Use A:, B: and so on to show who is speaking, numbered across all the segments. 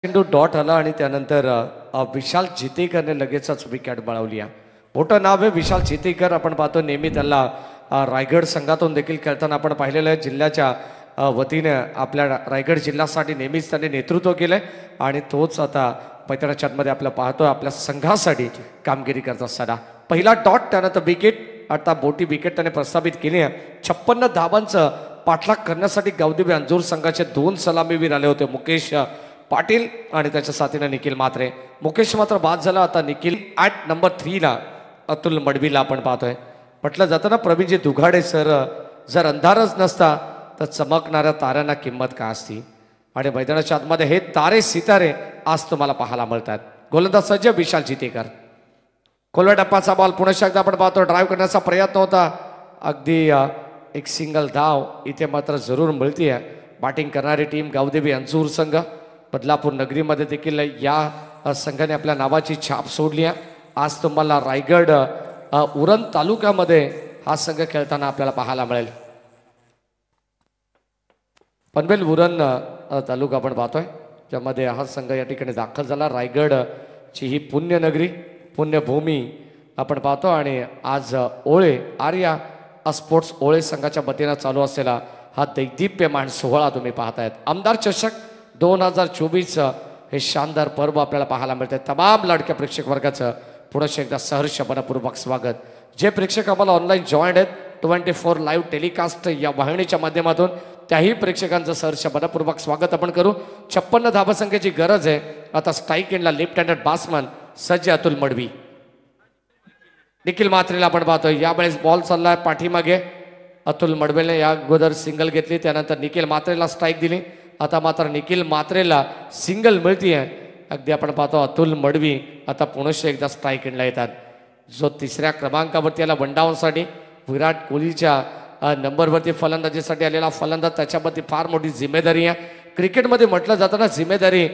A: चेंडू डॉट आला आणि त्यानंतर विशाल चितेकरने लगेचच विकेट बळवली आहे. मोठं नाव आहे विशाल चितेकर. आपण पाहतो नेहमी त्याला रायगड संघातून देखील खेळताना आपण पाहिलेलं आहे. जिल्ह्याच्या वतीने आपल्या रायगड जिल्ह्यासाठी नेहमीच त्याने नेतृत्व केलंय आणि तोच आता पैठणच्यामध्ये आपलं पाहतोय आपल्या संघासाठी कामगिरी करत असताना. पहिला डॉट त्यानंतर विकेट. आता मोठी विकेट त्याने प्रस्थापित केली आहे. 56 धावांचं पाठलाग करण्यासाठी गावदेवी अंजूर संघाचे 2 सलामीवीर आले होते, मुकेश पाटील आणि त्याच्या साथीने निखिल म्हात्रे. मुकेश मात्र बाद झाला. आता निखिल ॲट नंबर 3 ला अतुल मडवीला आपण पाहतोय. म्हटलं जातं ना प्रवीणजी दुघाडे सर, जर अंधारच नसता तर चमकणाऱ्या ताऱ्यांना किंमत का असती. आणि मैदानाच्या आतमध्ये हे तारे सितारे आज तुम्हाला पाहायला मिळतात. गोलंदाज सज्ज विशाल चितेकर. खोलव्या टप्प्याचा बॉल पुन्हा एकदा आपण पाहतो. ड्राईव्ह करण्याचा प्रयत्न होता. अगदी एक सिंगल धाव इथे मात्र जरूर मिळते. बॅटिंग करणारी टीम गावदेवी अंजूर संघ. बदलापूर नगरीमध्ये देखील या संघाने आपल्या नावाची छाप सोडली आहे. आज तुम्हाला रायगड उरण तालुक्यामध्ये हा संघ खेळताना आपल्याला पाहायला मिळेल. पनवेल उरण तालुका आपण पाहतोय ज्यामध्ये हा संघ या ठिकाणी दाखल झाला. रायगडची ही पुण्यनगरी, पुण्यभूमी आपण पाहतो. आणि आज ओळे आर्या स्पोर्ट्स ओळे संघाच्या वतीनं चालू असलेला हा दैदिप्यमान सोहळा तुम्ही पाहतायत. आमदार चषक 2024 हे शानदार पर्व आपल्याला पाहायला मिळते. तमाम लाडक्या प्रेक्षक वर्गाचं पुन्हा एकदा सहर्ष मनपूर्वक स्वागत. जे प्रेक्षक आम्हाला ऑनलाईन जॉईंट आहेत 24 लाईव्ह टेलिकास्ट या वाहिनीच्या माध्यमातून, त्याही प्रेक्षकांचं सहर्ष मनपूर्वक स्वागत आपण करू. 56 धावसंख्येची गरज आहे. आता स्ट्राईक एंडला लेफ्ट हँडेड बॅट्समन सज्ज अतुल मडवी. निखिल म्हात्रेला आपण पाहतोय. यावेळेस बॉल चाललाय पाठीमागे. अतुल मडवेने या अगोदर सिंगल घेतली, त्यानंतर निखिल म्हात्रेला स्ट्राईक दिली. आता मात्र निखिल म्हात्रेला सिंगल मिळतीये. अगदी आपण पाहतो अतुल मडवी आता पुन्हा एकदा स्ट्राईक एंडला येतात. जो 3ऱ्या क्रमांकावरती आला वनडाऊनसाठी, विराट कोहलीच्या नंबरवरती फलंदाजीसाठी आलेला फलंदाज, त्याच्यावरती फार मोठी जिम्मेदारी आहे. क्रिकेटमध्ये म्हटलं जातं ना जिम्मेदारी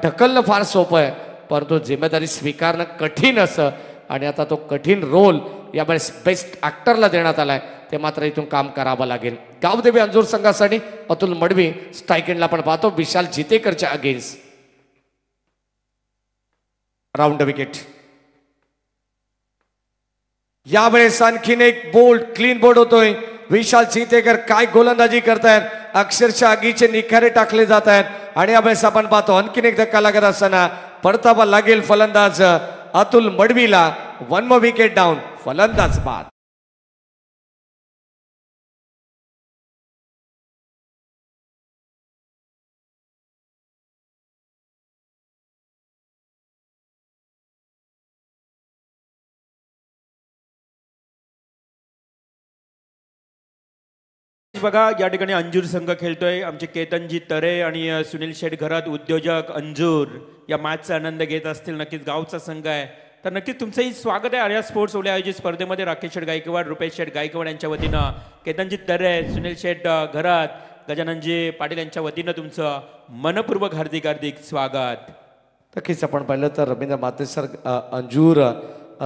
A: ढकलणं फार सोपं आहे, परंतु जिम्मेदारी स्वीकारणं कठीण असं. आणि आता तो कठीण रोल यावेळेस बेस्ट ॲक्टरला देण्यात आलाय. ते मात्र इथून काम करावं लागेल. गावदेवी अंजूर संघासाठी अतुल मडवी स्ट्राईक एंडला आपण पाहतो विशाल चितेकरच्या अगेन्स्ट. Round wicket. यावेळेस आणखीन एक बोल्ड क्लीन बोर्ड होतोय. विशाल चितेकर काय गोलंदाजी करतायत, अक्षरशः आगीचे निखारे टाकले जात आहेत. आणि यावेळेस आपण पाहतो आणखीन एक धक्का लागत असताना परतावा लागेल फलंदाज अतुल मडवीला. 1 more विकेट डाऊन, फलंदाज बाद.
B: बघा या ठिकाणी अंजूर संघ खेळतोय. आमचे केतनजी तरे आणि सुनील शेठ घरात उद्योजक अंजूर या मॅचचा आनंद घेत असतील. नक्कीच गावचा संघ आहे तर नक्कीच तुमचंही स्वागत आहे. आर्या स्पोर्ट्स ओले आयोजित स्पर्धेमध्ये राकेश शेठ गायकवाड, रुपेश शेठ गायकवाड यांच्या वतीनं, केतनजी तरे, सुनील शेठ घरात, गजाननजी पाटील यांच्या वतीनं तुमचं मनपूर्वक हार्दिक हार्दिक स्वागत.
A: नक्कीच आपण पाहिलं तर रवींद्र माते सर अंजूर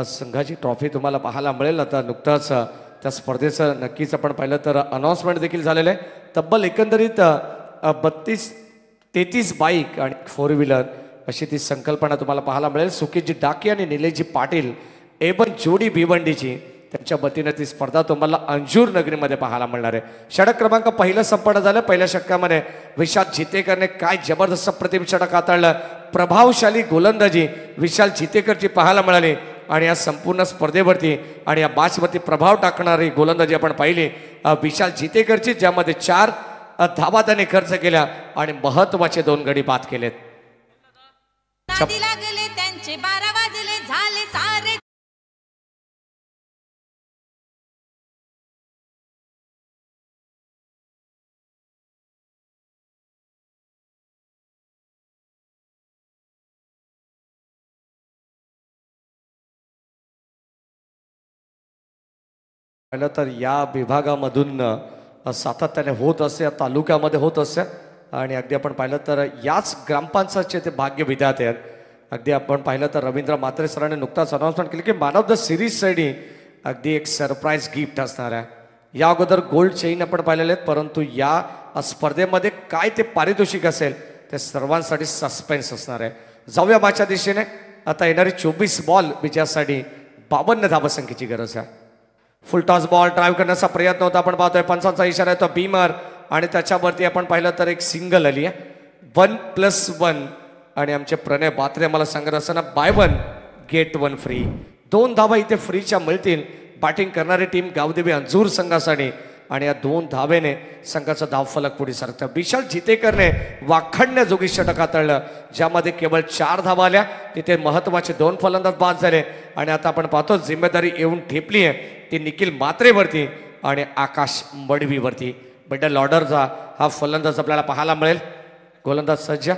A: संघाची ट्रॉफी तुम्हाला पाहायला मिळेल. आता नुकताच त्या स्पर्धेचं नक्कीच आपण पाहिलं तर अनाउन्समेंट देखील झालेलं आहे. तब्बल एकंदरीत 32-33 बाईक आणि 4 व्हीलर अशी ती संकल्पना तुम्हाला पाहायला मिळेल. सुकेशजी डाके आणि निलेशजी पाटील एबन जोडी भिवंडीची त्यांच्या वतीनं ती स्पर्धा तुम्हाला अंजूर नगरीमध्ये पाहायला मिळणार आहे. षटक क्रमांक पहिलं संपन्न झालं. पहिल्या षटकामध्ये विशाल चितेकरने काय जबरदस्त प्रतिम षटक हाताळलं. प्रभावशाली गोलंदाजी विशाल चितेकरची पाहायला मिळाली. आणि या संपूर्ण स्पर्धेवरती आणि या मॅचवरती प्रभाव टाकणारी गोलंदाजी आपण पाहिली विशाल चितेकरची, ज्यामध्ये 4 धावा त्याने खर्च केल्या आणि महत्वाचे 2 गडी बाद केलेत. पाहिलं तर या विभागामधून सातत्याने होत असे, तालुक्यामध्ये होत असे. आणि अगदी आपण पाहिलं तर याच ग्रामपंचायतचे ते भाग्य विधाते आहेत. अगदी आपण पाहिलं तर रवींद्र म्हात्रे सरांनी नुकताच अनाउन्समेंट केली की मॅन ऑफ द सिरीजसाठी अगदी एक सरप्राईज गिफ्ट असणार आहे. या अगोदर गोल्ड चेन आपण पाहिलेले आहेत, परंतु या स्पर्धेमध्ये काय ते पारितोषिक असेल ते सर्वांसाठी सस्पेन्स असणार आहे. जाऊया मागच्या दिशेने. आता येणारी 24 बॉल विजयासाठी 52 धावसंख्येची गरज आहे. फुल टॉस बॉल ड्राईव्ह करण्याचा प्रयत्न होता. आपण पाहतोय पंचांचा इशारा येतो बीमर आणि त्याच्यावरती आपण पाहिलं तर एक सिंगल आली आहे. 1+1 आणि आमचे प्रणय बात्रे मला सांगत असताना बाय 1 गेट 1 फ्री. 2 धावा इथे फ्रीच्या मिळतील. बॅटिंग करणारी टीम गावदेवी अंजूर संघासाठी आणि या 2 धावेने संघाचा धावफलक पुढे सरकतं. विशाल जितेकरने वाखाणण्याजोगी षटक हाताळलं ज्यामध्ये केवळ 4 धावा आल्या. तिथे महत्वाचे 2 फलंदाज बाद झाले आणि आता आपण पाहतो जिम्मेदारी येऊन ठेपली आहे ती निखिल मात्रेवरती आणि आकाश मडवीवरती. मिडल ऑर्डरचा हा फलंदाज आपल्याला पाहायला मिळेल. गोलंदाज सज्ज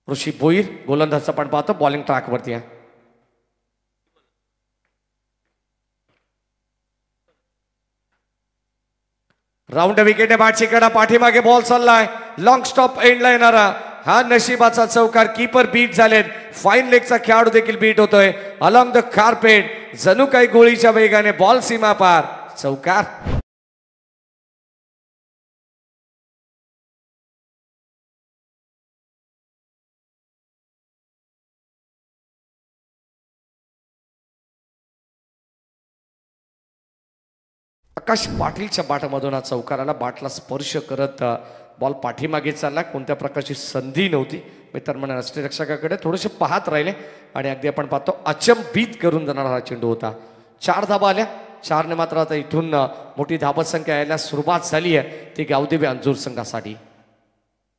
A: ऋषी भोईर. गोलंदाज आपण पाहतो बॉलिंग ट्रॅकवरती आहे. राऊंड विकेट बॅटची कडा पाठीमागे बॉल चाललाय. लॉंग स्टॉप एंडला येणारा हा नशिबाचा चौकार. कीपर बीट झालेत. फाईन लेगचा खेळाडू देखील बीट होतोय. अलॉंग द कार्पेट जणू काही गोळीच्या वेगाने बॉल सीमा पार. चौकार. आकाश पाटीलच्या बाटामधून हा चौकाराला बाटला स्पर्श करत बॉल पाठीमागे चालला. कोणत्या प्रकारची संधी नव्हती. मित्रांनो राष्ट्ररक्षकाकडे थोडेसे पाहत राहिले आणि अगदी आपण पाहतो अचंबित करून जाणारा हा चेंडू होता. 4 धाबा आल्या. 4ने मात्र आता इथून मोठी धाबत संख्या यायला सुरुवात झाली आहे ती गावदेवी अंजूर संघासाठी.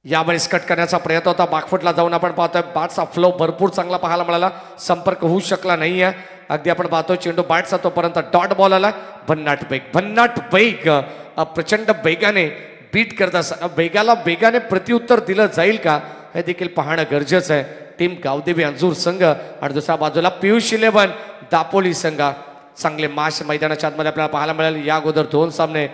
A: यावेळेस कट करण्याचा प्रयत्न होता. बाकफुटला जाऊन आपण पाहतोय बॅटचा फ्लो भरपूर चांगला पाहायला मिळाला. संपर्क होऊ शकला नाहीये. अगदी आपण पाहतो चेंडू बॅटचा तोपर्यंत डॉट बॉल आला. भन्नाट वेग प्रचंड वेगाने बीट करत असताना वेगाने प्रत्युत्तर दिलं जाईल का हे देखील पाहणं गरजेचं आहे. टीम गावदेवी अंजूर संघ आणि दुसऱ्या बाजूला पियुष 11 दापोली संघ. चांगले माश मैदानाच्या आतमध्ये आपल्याला पाहायला मिळेल. या अगोदर 2 सामने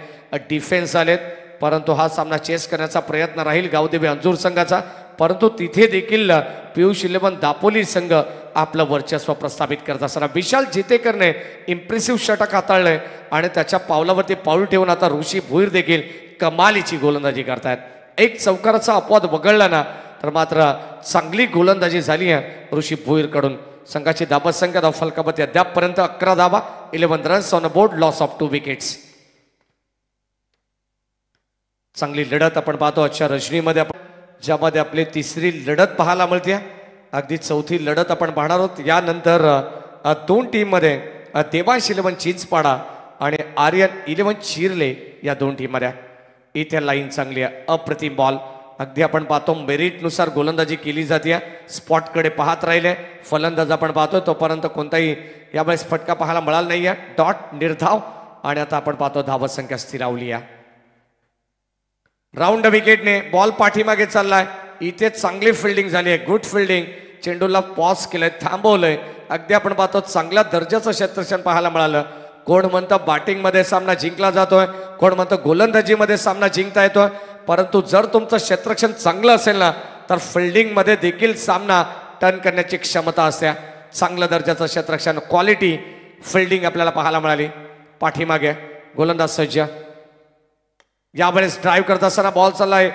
A: डिफेन्स आलेत परंतु हा सामना चेस करण्याचा प्रयत्न राहील गावदेवी अंजूर संघाचा. परंतु तिथे देखील पियुष 11 दापोली संघ आपलं वर्चस्व प्रस्थापित करत असताना विशाल जितेकरने इम्प्रेसिव्ह षटक हाताळलंय आणि त्याच्या पावलावरती पाऊल ठेवून आता ऋषी भोईर देखील कमालीची गोलंदाजी करतायत. एक चौकाराचा अपवाद वगळला ना तर मात्र चांगली गोलंदाजी झाली आहे ऋषी भोईर कडून. संघाची धाबत संख्या धावफलकावरती अद्यापपर्यंत 11 धावा 11 runs on board loss of 2 wickets. चांगली लढत आपण पाहतो आजच्या रजनीमध्ये ज्यामध्ये आपली 3री लढत पाहायला मिळते. अगदी 4थी लढत आपण पाहणार आहोत. यानंतर 2 टीममध्ये देवांश 11 चिंचपाडा आणि आर्यन 11 चिरले या 2 टीममध्ये. इथे लाईन चांगली आहे. अप्रतिम बॉल. अगदी आपण पाहतो मेरिटनुसार गोलंदाजी केली जाते. स्पॉटकडे पाहत राहिले फलंदाज आपण पाहतो तोपर्यंत कोणताही यावेळेस फटका पाहायला मिळाला नाहीये. डॉट निर्धाव आणि आता आपण पाहतो धावत संख्या स्थिरावली आहे. राऊंड विकेटने बॉल पाठीमागे चाललाय. इथे चांगली फिल्डिंग झाली आहे. Good fielding. चेंडूला पॉज केलंय थांबवलंय. अगदी आपण पाहतो चांगल्या दर्जाचं क्षेत्ररक्षण पाहायला मिळालं. कोण म्हणतं बॅटिंगमध्ये सामना जिंकला जातोय कोण म्हणतं गोलंदाजीमध्ये सामना जिंकता येतोय. परंतु जर तुमचं क्षेत्ररक्षण चांगलं असेल ना तर फिल्डिंगमध्ये देखील सामना टर्न करण्याची क्षमता असते. चांगल्या दर्जाचं क्षेत्ररक्षण क्वालिटी फिल्डिंग आपल्याला पाहायला मिळाली. पाठीमागे गोलंदाज सज्ज. यावेळेस ड्राईव्ह करत असताना बॉल चाललाय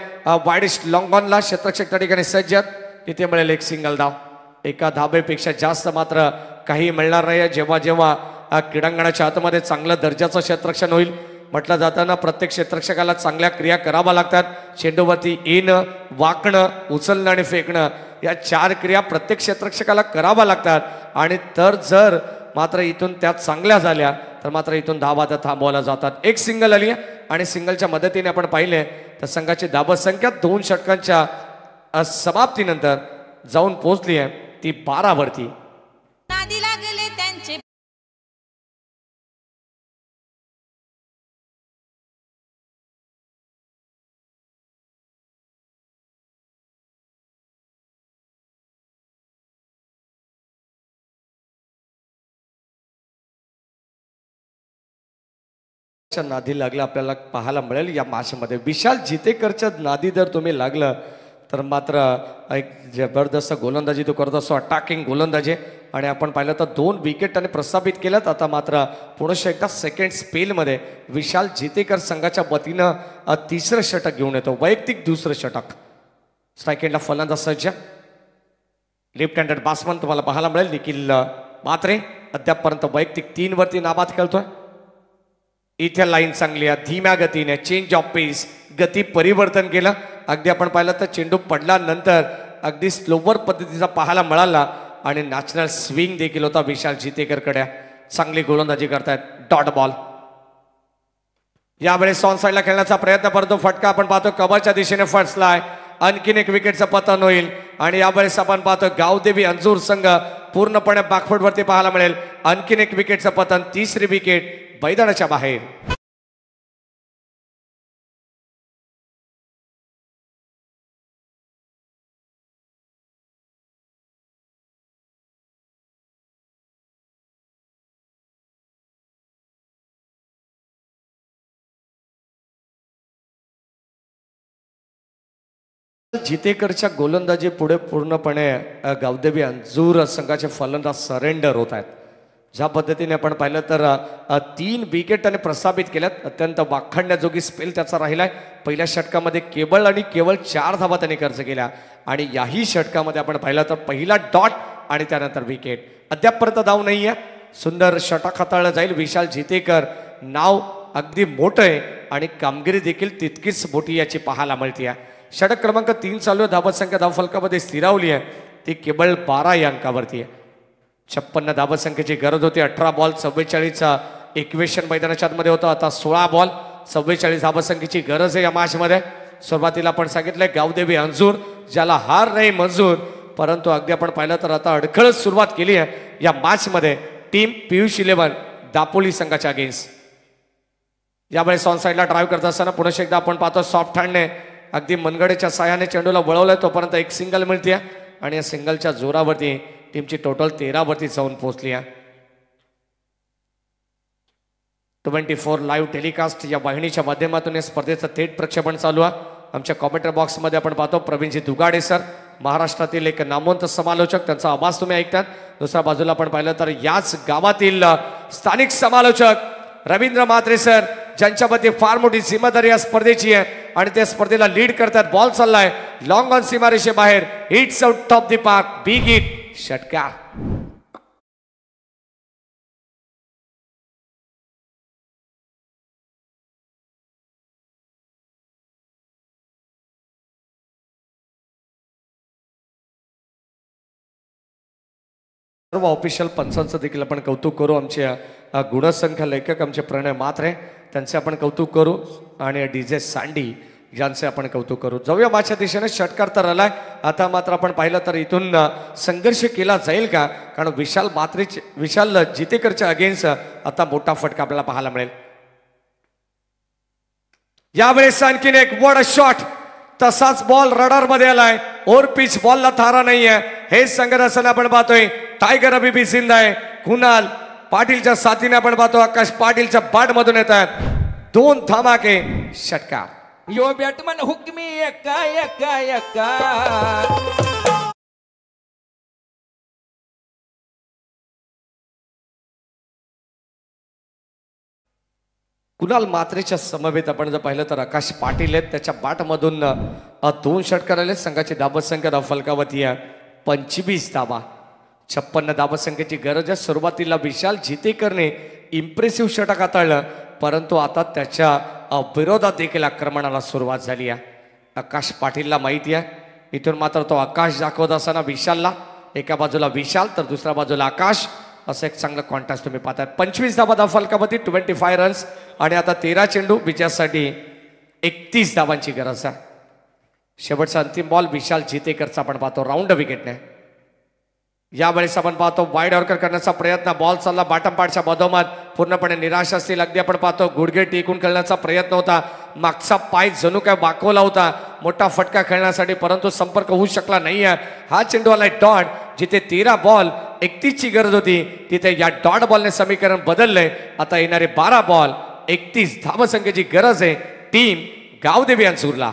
A: वाईडिश लॉंग ऑनला. क्षेत्ररक्षक त्या ठिकाणी सज्ज. तिथे मिळेल एक सिंगल धाव. एका धाबेपेक्षा जास्त मात्र काही मिळणार नाही. जेव्हा जेव्हा क्रीडांगणाच्या आतमध्ये चांगल्या दर्जाचं क्षेत्ररक्षण होईल म्हटलं जाताना प्रत्येक क्षेत्ररक्षकाला चांगल्या क्रिया कराव्या लागतात. चेंडूवरती येणं वाकणं उचलणं आणि फेकणं या 4 क्रिया प्रत्येक क्षेत्ररक्षकाला कराव्या लागतात. आणि तर जर मात्र इथून त्या चांगल्या झाल्या तर मात्र इथून धावा थांबवल्या जातात. एक सिंगल आली आणि सिंगलच्या मदतीने आपण पाहिले तर संघाची धाबत संख्या 2 षटकांच्या समाप्तीनंतर जाऊन पोहोचली आहे ती 12 वरती. नादी लागलं आपल्याला पाहायला मिळेल या मॅचमध्ये. विशाल जितेकरच्या नादी जर तुम्ही लागलं तर मात्र एक जबरदस्त गोलंदाजी तो करत असतो. अटॅकिंग गोलंदाजी आणि आपण पाहिलं तर 2 विकेट त्याने प्रस्थापित केल्यात. आता मात्र पुनश्च एकदा सेकंड स्पेलमध्ये विशाल जितेकर संघाच्या वतीनं तिसरं षटक घेऊन येतो, वैयक्तिक दुसरं षटक. स्ट्राईक एंडला फलंदाज सज्ज, लेफ्ट हँडेड बॅट्समन तुम्हाला पाहायला मिळेल निखिल म्हात्रे. अद्यापपर्यंत वैयक्तिक 3 वरती नाबाद खेळतोय. इथे लाईन चांगली आहे, धीम्या गतीने चेंज ऑफ पेस, गती परिवर्तन केलं. अगदी आपण पाहिलं तर चेंडू पडल्यानंतर अगदी स्लोवर पद्धतीचा पाहायला मिळाला आणि नॅचरल स्विंग देखील होता विशाल जितेकरकडे. चांगली गोलंदाजी करतायत. डॉट बॉल यावेळेस ऑन साईडला खेळण्याचा प्रयत्न, परंतु फटका आपण पाहतो कबरच्या दिशेने फसलाय. आणखीन एक विकेटचं पतन होईल आणि यावेळेस आपण पाहतो गावदेवी अंजूर संघ पूर्णपणे बॅकफुटवरती पाहायला मिळेल. आणखीन एक विकेटचं पतन, तिसरी विकेट मैदानाच्या बाहेर. जितेकरच्या गोलंदाजी पुढे पूर्णपणे गावदेवी अंजूर संघाचे फलंदाज सरेंडर होत आहेत. ज्या पद्धतीने आपण पाहिलं तर 3 विकेट त्याने प्रस्थापित केल्यात. अत्यंत वाखाणण्याजोगी स्पेल त्याचा राहिलाय. पहिल्या षटकामध्ये केवळ 4 धावा त्याने खर्च केल्या आणि याही षटकामध्ये आपण पाहिलं तर पहिला डॉट आणि त्यानंतर विकेट. अद्यापपर्यंत धाव नाही आहे. सुंदर षटक हाताळलं जाईल. विशाल जितेकर नाव अगदी मोठं आहे आणि कामगिरी देखील तितकीच मोठी याची पाहायला मिळते आहे. षटक क्रमांक 3 चालू आहे. धावत संख्या धावफलकामध्ये स्थिरावली आहे, ती केवळ 12 या अंकावरती आहे. 56 धावत संख्येची गरज होती. 18 बॉल 44 इक्वेशन मैदानाच्या आतमध्ये होतं. आता 16 बॉल 44 धावत संख्येची गरज आहे या मॅचमध्ये. सुरुवातीला आपण सांगितलंय गावदेवी अंजूर ज्याला हार नाही मंजूर, परंतु अगदी आपण पाहिलं तर आता अडखळत सुरुवात केली आहे या मॅचमध्ये टीम पियुष 11 दापोली संघाच्या अगेन्स्ट. यावेळेस ऑन साईडला ड्राईव्ह करत असताना पुन्हा एकदा आपण पाहतो सॉफ्ट हँडने अगदी मनगडेच्या साह्याने चेंडूला वळवलंय. तोपर्यंत एक सिंगल मिळते आणि या सिंगलच्या जोरावरती टीमची टोटल 13 वरती जाऊन पोहोचली आहे. 24 लाईव्ह टेलिकास्ट या वाहिनीच्या माध्यमातून या स्पर्धेचं थेट प्रक्षेपण चालू आहे. आमच्या कॉमेंटर बॉक्समध्ये आपण पाहतो प्रवीणजी दुगाडे सर, महाराष्ट्रातील एक नामवंत समालोचक, त्यांचा आवाज तुम्ही ऐकतात. दुसऱ्या बाजूला आपण पाहिलं तर याच गावातील स्थानिक समालोचक रवींद्र म्हात्रे सर, ज्यांच्यामध्ये फार मोठी जिम्मेदारी या स्पर्धेची आहे आणि त्या स्पर्धेला लीड करतात. बॉल चाललाय लॉंग ऑन सीमारेषे बाहेर, hits out of the park, big hit, षटकार. सर्व ऑफिशियल पंचांचं देखील आपण कौतुक करू. आमचे गुणसंख्या लेखक आमचे प्रणय म्हात्रे, त्यांचे आपण कौतुक करू आणि DJ सँडी यांचे आपण कौतुक करू. जाऊया माझ्या दिशेने. षटकार तर आलाय. आता मात्र आपण पाहिलं तर इथून संघर्ष केला जाईल का, कारण विशाल जितेकरच्या अगेन्स्ट आता मोठा फटका आपल्याला पाहायला मिळेल. यावेळेस आणखीन एक वड शॉट, तसाच बॉल रडार मध्ये आलाय. ओव्हर पिच बॉलला थारा नाहीये. हे संघर्ष असताना आपण पाहतोय टायगर अभी भी जिंदा आहे. कुणाल पाटीलच्या साथीने आपण पाहतो आकाश पाटीलच्या बॅट मधून येत आहेत 2 धमाके, षटकार.
C: यो बॅटमन हुकमी एका एका एका.
A: कुणाल म्हात्रेच्या समवेत आपण जर पाहिलं तर आकाश पाटील आहेत. त्याच्या बॅटमधून 2 षटकार आले. संघाची धावत संख्या धावफलकावरती 25 धावा. 56 धावत संख्येची गरज आहे. सुरुवातीला विशाल जितेकरने इम्प्रेसिव्ह षटक हाताळलं, परंतु आता त्याच्या विरोधात देखील आक्रमणाला सुरुवात झाली आहे. आकाश पाटीलला माहिती आहे. इथून मात्र तो आकाश दाखवत असताना विशालला, एका बाजूला विशाल तर दुसऱ्या बाजूला आकाश, असं एक चांगलं कॉन्टॅस्ट तुम्ही पाहताय. 25 धावा धावफलकावरती 25 रन्स आणि आता 13 चेंडू विजयासाठी 31 धावांची गरज आहे. शेवटचा अंतिम बॉल विशाल जितेकरचा आपण पाहतो राऊंड विकेटने. यावेळेस आपण पाहतो वाईड ऑर्कर करण्याचा प्रयत्न. बॉल चालला बॉटम पार्टच्या मधोमध, पूर्णपणे निराश असतील. अगदी आपण पाहतो गुडघे टेकून खेळण्याचा प्रयत्न होता. मागचा पाय जणू काय वाकवला होता मोठा फटका खेळण्यासाठी, परंतु संपर्क होऊ शकला नाहीये. हा चेंडू आलाय डॉट. जिथे 13 बॉल 31 ची गरज होती, तिथे या डॉट बॉलने समीकरण बदललंय. आता येणारे 12 बॉल 31 धावसंख्येची गरज आहे टीम गावदेवी अंजूरला.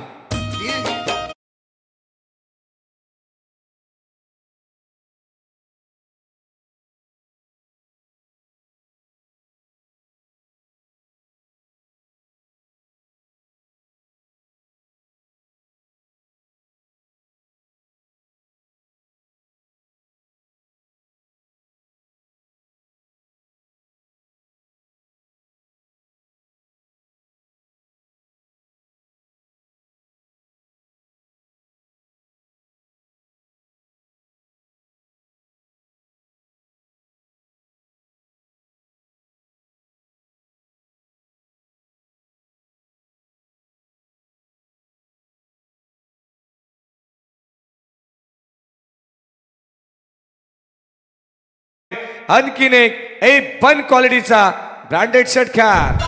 A: आणखीन एक वन क्वालिटीचा ब्रँडेड षटकार.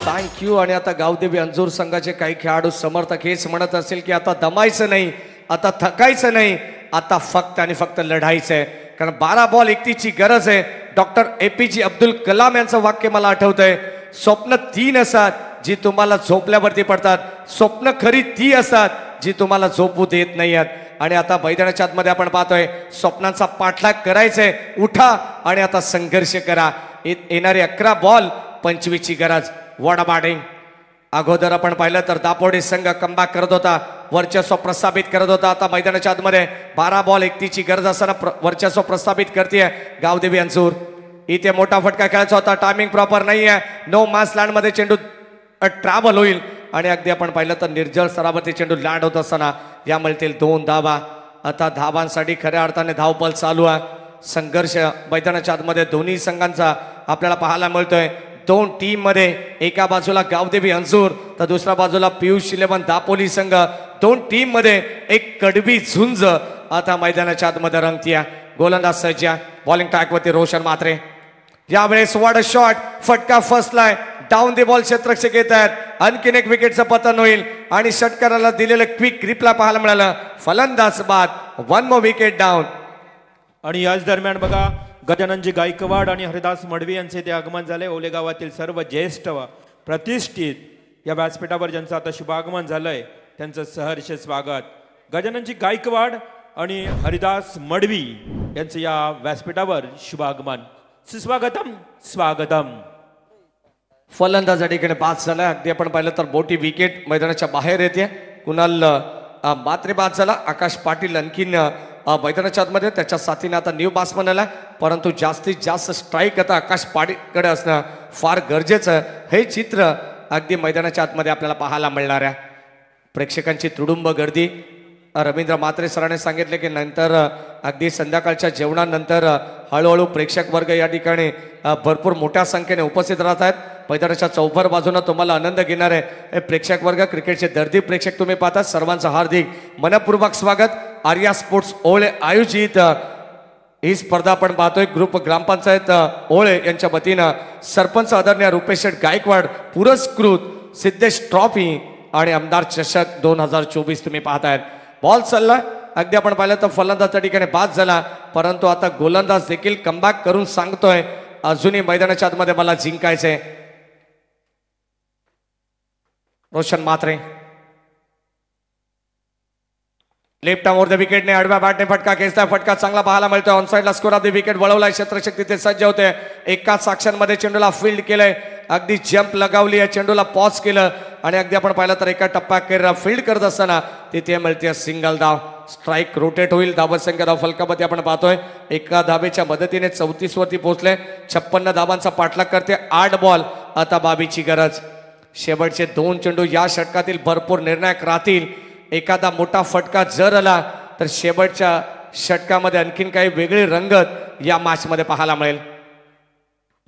A: थँक्यू. आणि आता गावदेवी अंजूर संघाचे काही खेळाडू समर्थक हेच म्हणत असेल की आता दमायचं नाही, आता थकायचं नाही, आता फक्त आणि फक्त लढायचं आहे. कारण 12 बॉल 31ची गरज आहे. डॉक्टर APJ अब्दुल कलाम यांचं वाक्य मला आठवतंय, स्वप्न 3 असतात जी तुम्हाला झोपल्यावरती पडतात, स्वप्न खरी ती असतात जी तुम्हाला झोपू देत नाही आहेत. आणि आता मैदानाच्या आतमध्ये आपण पाहतोय स्वप्नांचा पाठलाग करायचंय. उठा आणि आता संघर्ष करा. येणारे 11 बॉल 25ची गरज. What batting. अगोदर आपण पाहिलं तर दापोडी संघ कमबॅक करत होता, वर्चस्व प्रस्थापित करत होता. आता मैदानाच्या आतमध्ये 12 बॉल 31ची गरज असताना वर्चस्व प्रस्थापित करते गावदेवी अंजूर. इथे मोठा फटका खेळायचा होता, टायमिंग प्रॉपर नाही आहे. नो मास लँड मध्ये चेंडू ट्रॅव्हल होईल आणि अगदी आपण पाहिलं तर निर्जळ स्तरावरती चेंडू लँड होत असताना या मिळतील 2 धावा. आता धावांसाठी खऱ्या अर्थाने धावपल चालू आहे. संघर्ष मैदानाच्या आतमध्ये दोन्ही संघांचा आपल्याला पाहायला मिळतोय. 2 टीम मध्ये एका बाजूला गावदेवी अंजूर तर दुसऱ्या बाजूला पियुष 11 दापोली संघ. 2 टीम मध्ये एक कडवी झुंज आता मैदानाच्या आतमध्ये रंगतीया. गोलंदाज सज्ज, बॉलिंग ट्रॅक वरती रोशन म्हात्रे. यावेळेस वॉट अ शॉट, फटका फसलाय. डाऊन दी बॉल क्षेत्ररक्षक येत आहेत. आणखीन एक विकेटचं पतन होईल आणि षटकाराला दिलेलं क्विक ग्रिपला पाहायला मिळालं. फलंदाज बाद, 1 मोर विकेट डाऊन.
B: आणि याच दरम्यान बघा गजाननजी गायकवाड आणि हरिदास मडवी यांचे ते आगमन झाले. ओले गावातील सर्व ज्येष्ठ प्रतिष्ठित या व्यासपीठावर ज्यांचं आता शुभागमन झालंय त्यांचं सहर्ष स्वागत. गजाननजी गायकवाड आणि हरिदास मडवी यांचं या व्यासपीठावर शुभागमन. सुस्वागतम, स्वागतम.
A: फलंदाज या ठिकाणी बाद झाला. अगदी आपण पाहिलं तर मोठी विकेट मैदानाच्या बाहेर येते. कुणाल मात्रे बाद झाला. आकाश पाटील आणखीन मैदानाच्या आतमध्ये त्याच्या साथीने आता न्यू बॅट्समन आला. परंतु जास्तीत जास्त स्ट्राईक आता आकाश पाटीलकडे असणं फार गरजेचं. हे चित्र अगदी मैदानाच्या आतमध्ये आपल्याला पाहायला मिळणार आहे. प्रेक्षकांची तुडुंब गर्दी. रवींद्र म्हात्रे सरांनी सांगितले की नंतर अगदी संध्याकाळच्या जेवणानंतर हळूहळू प्रेक्षक वर्ग या ठिकाणी भरपूर मोठ्या संख्येने उपस्थित राहत आहेत. मैदानाच्या चौफर बाजूने तुम्हाला आनंद घेणार आहे हे प्रेक्षक वर्ग. क्रिकेटचे दर्दी प्रेक्षक तुम्ही पाहतात, सर्वांचं हार्दिक मनपूर्वक स्वागत. आर्या स्पोर्ट्स ओळे आयोजित ही स्पर्धा आपण पाहतोय. ग्रुप ग्रामपंचायत ओळे यांच्या वतीनं सरपंच आदरणीय रुपेश शेठ गायकवाड पुरस्कृत सिद्धेश ट्रॉफी आणि आमदार चषक 2024 तुम्ही पाहतायत. बॉल चालला. अगदी आपण पाहिलं तर फलंदाज त्या ठिकाणी बाद झाला. परंतु आता गोलंदाज देखील कमबॅक करून सांगतोय अजूनही मैदानाच्या आतमध्ये मला जिंकायचंय. Roshan Mhatre left arm the विकेटने आडव्या बॅटने फटका खेचताय. फटका चांगला पाहायला मिळतोय. ऑन साइडला स्कोर ऑफ द विकेट वळवलाय. क्षेत्ररक्षक तिथे सज्ज होते. एकाच मध्ये चेंडूला फील्ड केलंय. अगदी जंप लगावली आहे. चेंडूला पॉज केलं आणि अगदी आपण पाहिलं तर एका टप्प्यात फील्ड करत असताना तिथे मिळते सिंगल धाव. स्ट्राईक रोटेट होईल. धावत संख्या धाव फलकामध्ये आपण पाहतोय. एका धावेच्या मदतीने 34 वरती पोहोचले. 56 धावांचा पाठलाग करते. 8 बॉल आता 22ची गरज. शेवटचे 2 चेंडू या षटकातील भरपूर निर्णायक राहतील. एखादा मोठा फटका जर आला तर शेवटच्या षटकामध्ये आणखीन काही वेगळी रंगत या मॅच मध्ये पाहायला मिळेल.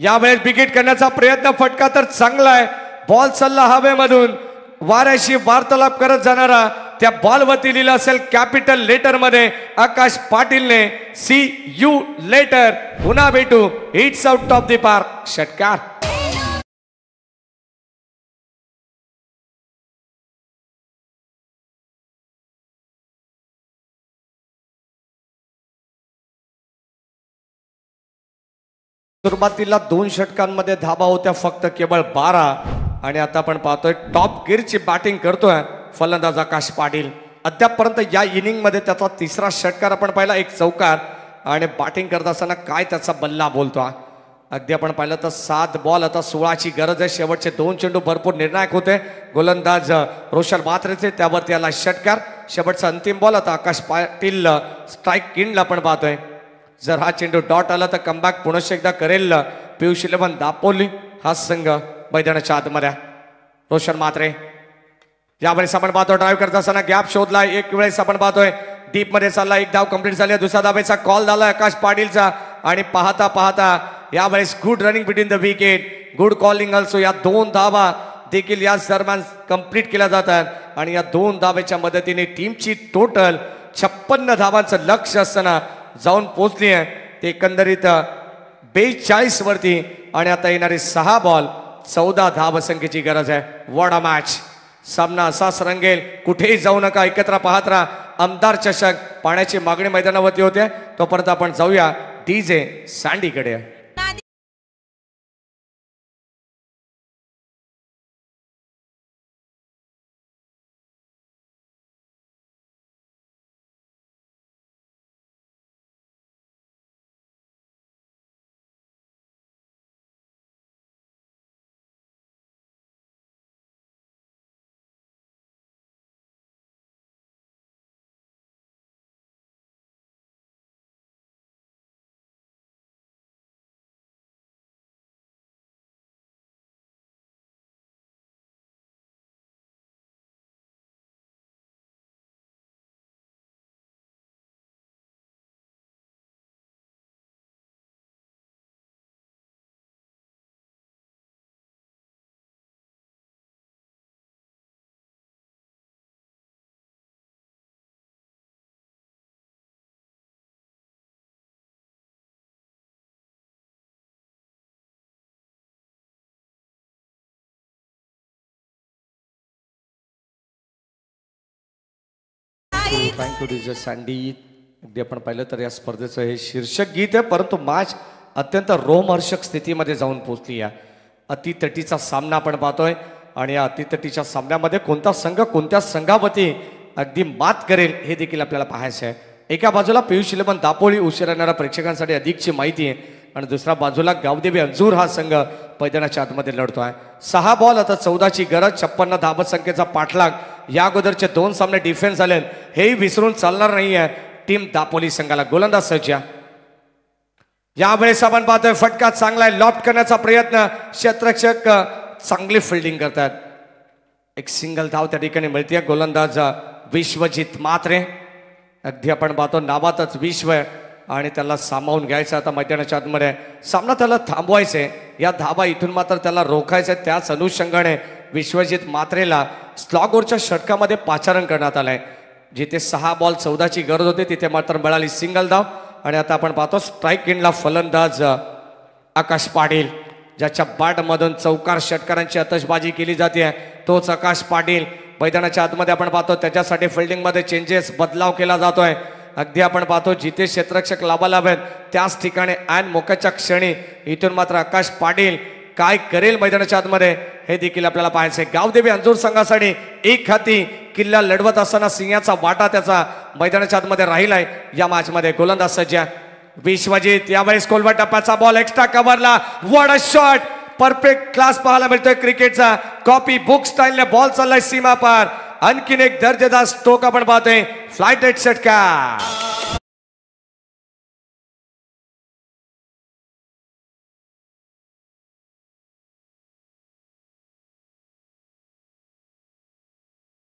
A: यावेळेस विकेट करण्याचा प्रयत्न. फटका तर चांगला आहे. बॉल चालला हवेमधून. वाऱ्याशी वार्तालाप करत जाणारा त्या बॉलवरती लिहिलं असेल कॅपिटल लेटर मध्ये आकाश पाटीलने सी यू लेटर. पुन्हा भेटू. It's out of the park. षटकार. सुरुवातीला 2 षटकांमध्ये धाबा होत्या फक्त केवळ 12. आणि आता आपण पाहतोय टॉप गिअरची बॅटिंग करतोय फलंदाज आकाश पाटील. अद्यापपर्यंत या इनिंग मध्ये त्याचा 3रा षटकार आपण पाहिला, 1 चौकार. आणि बॅटिंग करत असताना काय त्याचा बल्ला बोलतो. अगदी आपण पाहिलं तर 7 बॉल आता 16ची गरज आहे. शेवटचे 2 चेंडू भरपूर निर्णायक होते. गोलंदाज रोशन म्हात्रेचे त्यावरती आला षटकार. शेवटचा अंतिम बॉल आता आकाश पाटील स्ट्राईक किंडला आपण पाहतोय. जर हा चेंडू डॉट आला तर कमबॅक पुन्हा एकदा करेल पियुष 11 दापोली हा संघ मैदानाच्या आतमध्ये. रोशन म्हात्रे यावेळेस आपण पाहतो ड्राईव्ह करत असताना गॅप शोधलाय. एक वेळेस आपण पाहतोय डीप मध्ये चालला, एक धाव कंप्लीट झाली, दुसरा धावेचा कॉल झाला आकाश पाटीलचा आणि पाहता पाहता यावेळेस good running between the wicket, good calling also. या 2 धावा देखील याच दरम्यान कंप्लीट केल्या जातात आणि या 2 धावेच्या मदतीने टीमची टोटल 56 धावांचं लक्ष्य असताना जाऊन पोहोचली आहे. ते एकंदरीत 42 वरती आणि आता येणारे 6 बॉल 14 धावसंख्येची गरज आहे. What a match. सामना असाच रंगेल. कुठेही जाऊ नका, एकत्र पाहत राहा. आमदार चषक पाण्याची मागणी मैदानावरती होते. तोपर्यंत आपण जाऊया डीजे सँडीकडे. Thank you DJ Sandy. अगदी आपण पाहिलं तर या स्पर्धेचं हे शीर्षक गीत आहे, परंतु मॅच अत्यंत रोमहर्षक स्थितीमध्ये जाऊन पोहोचली आहे. अतितटीचा सामना आपण पाहतोय आणि या अतितटीच्या सामन्यामध्ये कोणता संघ कोणत्या संघावरती अगदी मात करेल हे देखील आपल्याला पाहायचं आहे. एका बाजूला पियुष इलेव्हन दापोली उशीर येणाऱ्या प्रेक्षकांसाठी अधिकची माहिती आहे आणि दुसऱ्या बाजूला गावदेवी अंजूर हा संघ मैदानाच्या आतमध्ये लढतोय. 6 बॉल आता 14ची गरज, 56 धावसंख्येचा पाठलाग. या अगोदरचे 2 सामने डिफेन्स झाले, हेही विसरून चालणार नाहीये टीम दापोली संघाला. गोलंदाज सज्ज. यावेळेस आपण पाहतोय फटका चांगला आहे, लॉफ्ट करण्याचा प्रयत्न, क्षेत्ररक्षक चांगली फिल्डिंग करतात. एक सिंगल धाव त्या ठिकाणी मिळते. गोलंदाज विश्वजित म्हात्रे. अगदी आपण पाहतो नावातच विश्व आणि त्याला सामावून घ्यायचं. आता मैदानाच्या आतमध्ये सामना त्याला थांबवायचंय. या धावा इथून मात्र त्याला रोखायचंय. त्याच अनुषंगाने विश्वजित म्हात्रेला स्लॉगोरच्या षटकामध्ये पाचारण करण्यात आलंय. जिथे 6 बॉल 14ची गरज होती तिथे मात्र मिळाली सिंगल धाव. आणि आता आपण पाहतो स्ट्राईक एंडला फलंदाज आकाश पाटील, ज्याच्या बॅटमधून चौकार षटकारांची आतषबाजी केली जाते, तोच आकाश पाटील. मैदानाच्या आतमध्ये आपण पाहतो त्याच्यासाठी फिल्डिंगमध्ये चेंजेस, बदलाव केला जातोय. अगदी आपण पाहतो जिथे क्षेत्ररक्षक लाभालाभ आहेत त्याच ठिकाणी ऐन मोक्याच्या क्षणी इथून मात्र आकाश पाटील काय करेल मैदानाच्या आतमध्ये हे देखील आपल्याला पाहायचंय. गावदेवी अंजूर संघासाठी एक हाती किल्ला लढवत असताना सिंहाचा वाटा त्याचा मैदानाच्या आतमध्ये राहिलाय या मॅच मध्ये. गोलंदाज सज्ज विश्वजित. यावेळेस कोलवा टप्प्याचा बॉल एक्स्ट्रा कव्हरला. What a shot. Perfect class पाहायला मिळतोय क्रिकेटचा. कॉपी बुक स्टाईलने बॉल चाललाय सीमा पार. आणखीन एक दर्जेदार स्ट्रोक आपण पाहतोय. फ्लाइट एट षटकार.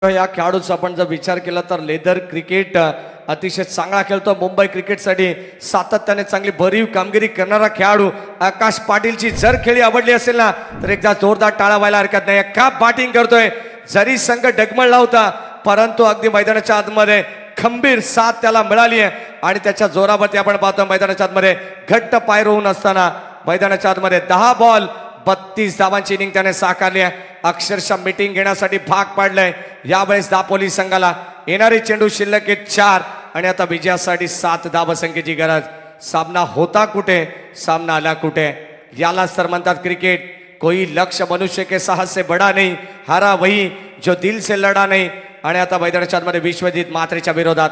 A: या खेळाडूचा आपण जर विचार केला तर लेदर क्रिकेट अतिशय चांगला खेळतो. मुंबई क्रिकेटसाठी सातत्याने चांगली भरीव कामगिरी करणारा खेळाडू आकाश पाटीलची जर खेळी आवडली असेल ना तर एकदा जोरदार टाळा व्हायला हरकत नाही. का बॅटिंग करतोय. जरी संघ डगमळला होता परंतु अगदी मैदानाच्या आतमध्ये खंबीर साथ त्याला मिळाली आहे आणि त्याच्या जोरावरती आपण पाहतो मैदानाच्या आतमध्ये घट्ट पाय रोवून असताना मैदानाच्या आतमध्ये 10 बॉल 32 धावांची इनिंग त्याने साकारली आहे. अक्षरशः मीटिंग घेण्यासाठी भाग पाडलंय. यावेळेस दापोली संघाला येणारे चेंडू शिल्लक आहेत 4 आणि आता विजयासाठी 7 धावसंख्येची गरज. सामना होता कुठे, सामना आला कुठे. यालाच तर म्हणतात क्रिकेट. कोई लक्ष्य मनुष्य के साहस से बडा नहीं, हारा वही जो दिल से लढा नहीं. आणि आता मैदानाच्या आतमध्ये विश्वजित म्हात्रेच्या विरोधात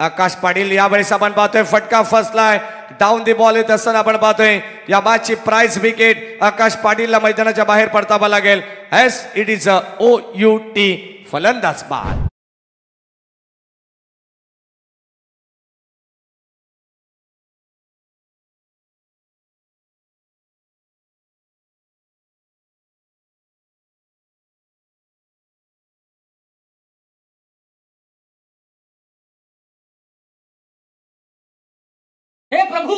A: आकाश पाटील. यावेळेस आपण पाहतोय फटका फसलाय. डाऊन दी बॉल येत असताना आपण पाहतोय या मॅचची प्राइज विकेट आकाश पाटीलला मैदानाच्या बाहेर पडतावा लागेल. S it is OUT. फलंदाज बाद.
D: हे प्रभु